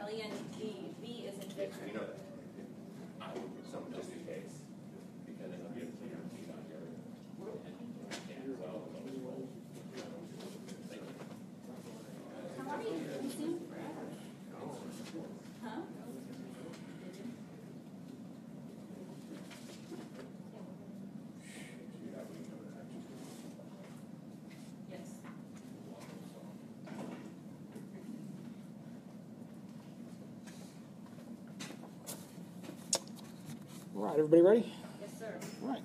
alien, the V is in Victor. You know that. Someone just in case. Because it'll be a clear feed on your. How are you? You seem forever. Huh? Yes. All right, everybody ready? Yes, sir. All right.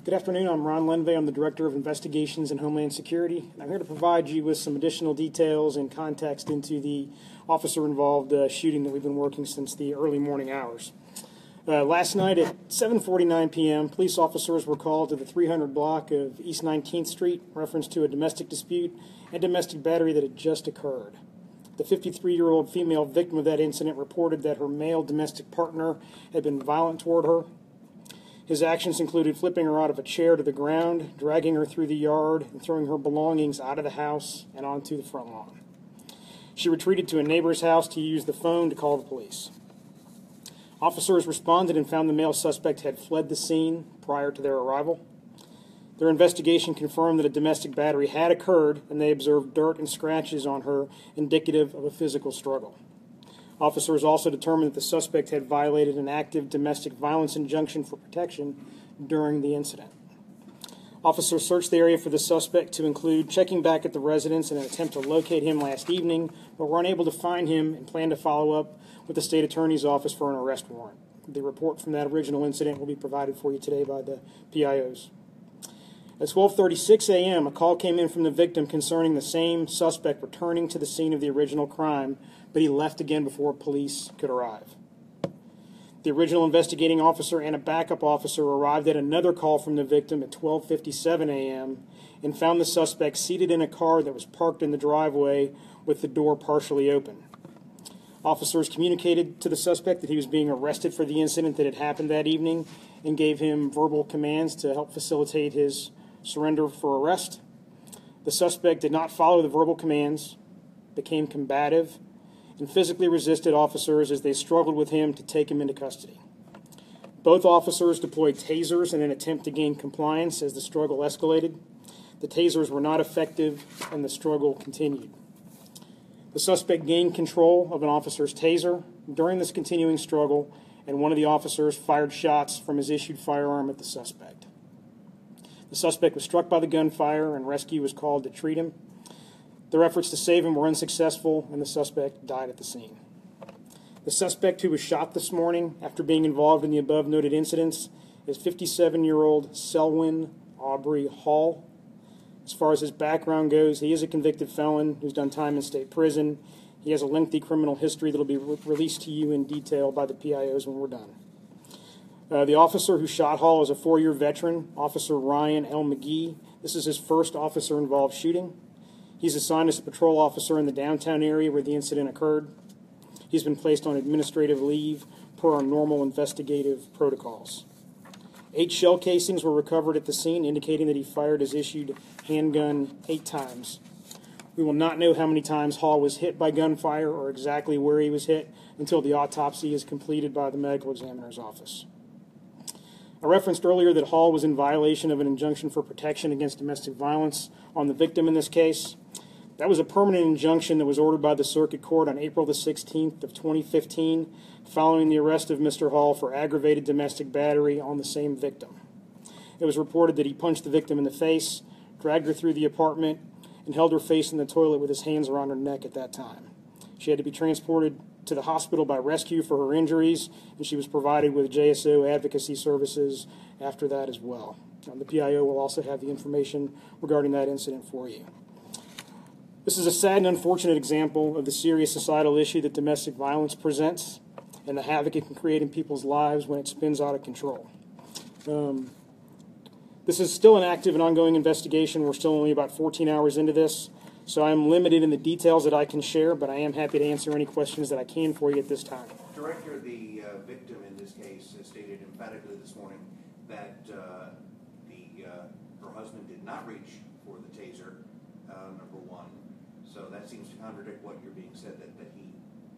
Good afternoon. I'm Ron Lenvey. I'm the Director of Investigations and Homeland Security. I'm here to provide you with some additional details and context into the officer-involved shooting that we've been working since the early morning hours. Last night at 7:49 p.m., police officers were called to the 300 block of East 19th Street in reference to a domestic dispute and domestic battery that had just occurred. The 53-year-old female victim of that incident reported that her male domestic partner had been violent toward her. His actions included flipping her out of a chair to the ground, dragging her through the yard, and throwing her belongings out of the house and onto the front lawn. She retreated to a neighbor's house to use the phone to call the police. Officers responded and found the male suspect had fled the scene prior to their arrival. Their investigation confirmed that a domestic battery had occurred, and they observed dirt and scratches on her indicative of a physical struggle. Officers also determined that the suspect had violated an active domestic violence injunction for protection during the incident. Officers searched the area for the suspect to include checking back at the residence in an attempt to locate him last evening, but were unable to find him and plan to follow up with the state attorney's office for an arrest warrant. The report from that original incident will be provided for you today by the PIOs. At 12:36 a.m., a call came in from the victim concerning the same suspect returning to the scene of the original crime, but he left again before police could arrive. The original investigating officer and a backup officer arrived at another call from the victim at 12:57 a.m. and found the suspect seated in a car that was parked in the driveway with the door partially open. Officers communicated to the suspect that he was being arrested for the incident that had happened that evening and gave him verbal commands to help facilitate his surrender for arrest. The suspect did not follow the verbal commands, became combative, and physically resisted officers as they struggled with him to take him into custody. Both officers deployed tasers in an attempt to gain compliance as the struggle escalated. The tasers were not effective, and the struggle continued. The suspect gained control of an officer's taser during this continuing struggle, and one of the officers fired shots from his issued firearm at the suspect. The suspect was struck by the gunfire, and rescue was called to treat him. Their efforts to save him were unsuccessful, and the suspect died at the scene. The suspect who was shot this morning after being involved in the above-noted incidents is 57-year-old Selwyn Aubrey Hall. As far as his background goes, he is a convicted felon who's done time in state prison. He has a lengthy criminal history that will be released to you in detail by the PIOs when we're done. The officer who shot Hall is a 4-year veteran, Officer Ryan L. McGee. This is his first officer-involved shooting. He's assigned as a patrol officer in the downtown area where the incident occurred. He's been placed on administrative leave per our normal investigative protocols. 8 shell casings were recovered at the scene, indicating that he fired his issued handgun 8 times. We will not know how many times Hall was hit by gunfire or exactly where he was hit until the autopsy is completed by the medical examiner's office. I referenced earlier that Hall was in violation of an injunction for protection against domestic violence on the victim in this case. That was a permanent injunction that was ordered by the Circuit Court on April the 16th of 2015, following the arrest of Mr. Hall for aggravated domestic battery on the same victim. It was reported that he punched the victim in the face, dragged her through the apartment, and held her face in the toilet with his hands around her neck at that time. She had to be transported to the hospital by rescue for her injuries, and she was provided with JSO advocacy services after that as well. The PIO will also have the information regarding that incident for you. This is a sad and unfortunate example of the serious societal issue that domestic violence presents and the havoc it can create in people's lives when it spins out of control. This is still an active and ongoing investigation. We're still only about 14 hours into this, so I'm limited in the details that I can share, but I am happy to answer any questions that I can for you at this time. Director, the victim in this case has stated emphatically this morning that her husband did not reach for the taser, number one. So that seems to contradict what you're being said, that he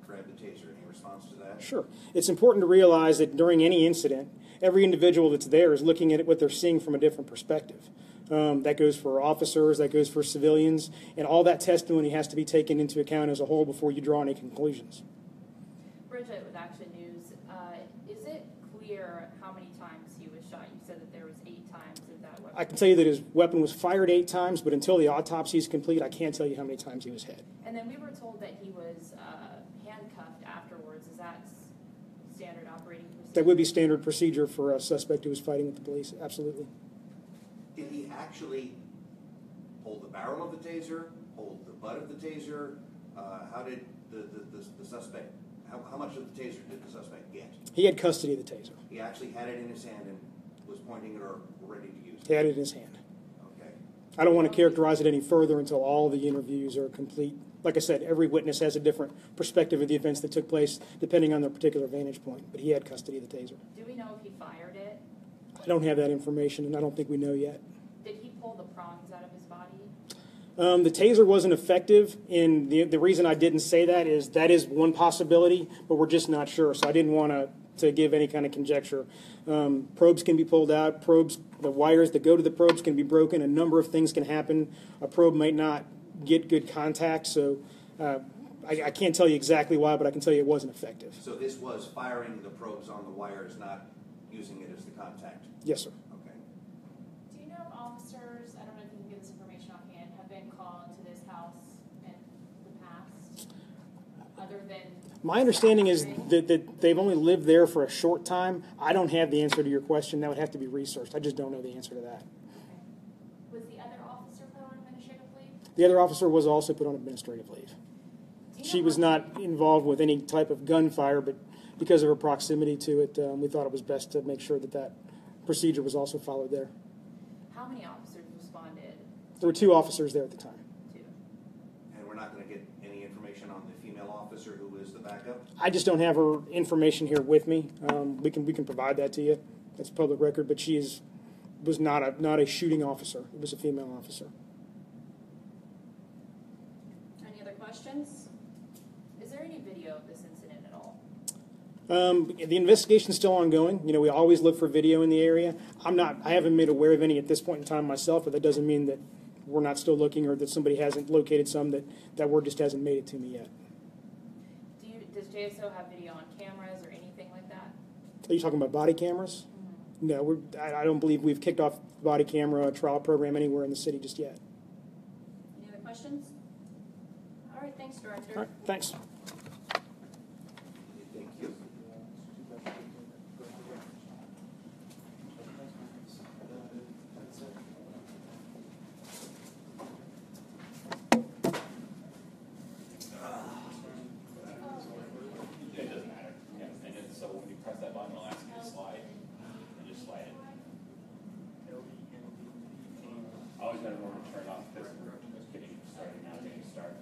grab the taser. Any response to that? Sure. It's important to realize that during any incident, every individual that's there is looking at what they're seeing from a different perspective. That goes for officers, that goes for civilians, and all that testimony has to be taken into account as a whole before you draw any conclusions. Bridget with Action News, is it clear how many times he was shot? You said that there was 8 times of that weapon. I can tell you that his weapon was fired 8 times, but until the autopsy is complete, I can't tell you how many times he was hit. And then we were told that he was handcuffed afterwards. Is that standard operating procedure? That would be standard procedure for a suspect who was fighting with the police, absolutely. Did he actually hold the barrel of the taser, hold the butt of the taser? How did the suspect, how much of the taser did the suspect get? He had custody of the taser. He actually had it in his hand and was pointing it or ready to use it? He had it in his hand. Okay. I don't want to characterize it any further until all the interviews are complete. Like I said, every witness has a different perspective of the events that took place depending on their particular vantage point, but he had custody of the taser. Do we know if he fired it? I don't have that information, and I don't think we know yet. Did he pull the prongs out of his body? The taser wasn't effective, and the reason I didn't say that is one possibility, but we're just not sure, so I didn't want to give any kind of conjecture. Probes can be pulled out. The wires that go to the probes can be broken. A number of things can happen. A probe might not get good contact, so I can't tell you exactly why, but I can tell you it wasn't effective. So this was firing the probes on the wires, not using it as the contact? Yes, sir. Okay. Do you know if officers, I don't know if you can give this information offhand, have been called to this house in the past, other than... My understanding is that they've only lived there for a short time. I don't have the answer to your question. That would have to be researched. I just don't know the answer to that. Okay. Was the other officer put on administrative leave? The other officer was also put on administrative leave. She was not involved with any type of gunfire, but because of her proximity to it, we thought it was best to make sure that procedure was also followed there. How many officers responded? There were 2 officers there at the time. 2. And we're not going to get any information on the female officer who is the backup? I just don't have her information here with me. We can provide that to you. That's public record, but she was not a shooting officer. It was a female officer. Any other questions? Is there any video of this incident at all? The investigation is still ongoing. You know, we always look for video in the area. I haven't made aware of any at this point in time myself, but that doesn't mean that we're not still looking or that somebody hasn't located some that word just hasn't made it to me yet. Does JSO have video on cameras or anything like that? Are you talking about body cameras? Mm-hmm. No, I don't believe we've kicked off the body camera trial program anywhere in the city just yet. Any other questions? All right, thanks, Director. All right, thanks. Thank you. It doesn't matter. Yeah, and then, so when you press that button, it'll ask you to slide, and just slide it. I always got to remember to turn off this. Just kidding. Starting now, getting start.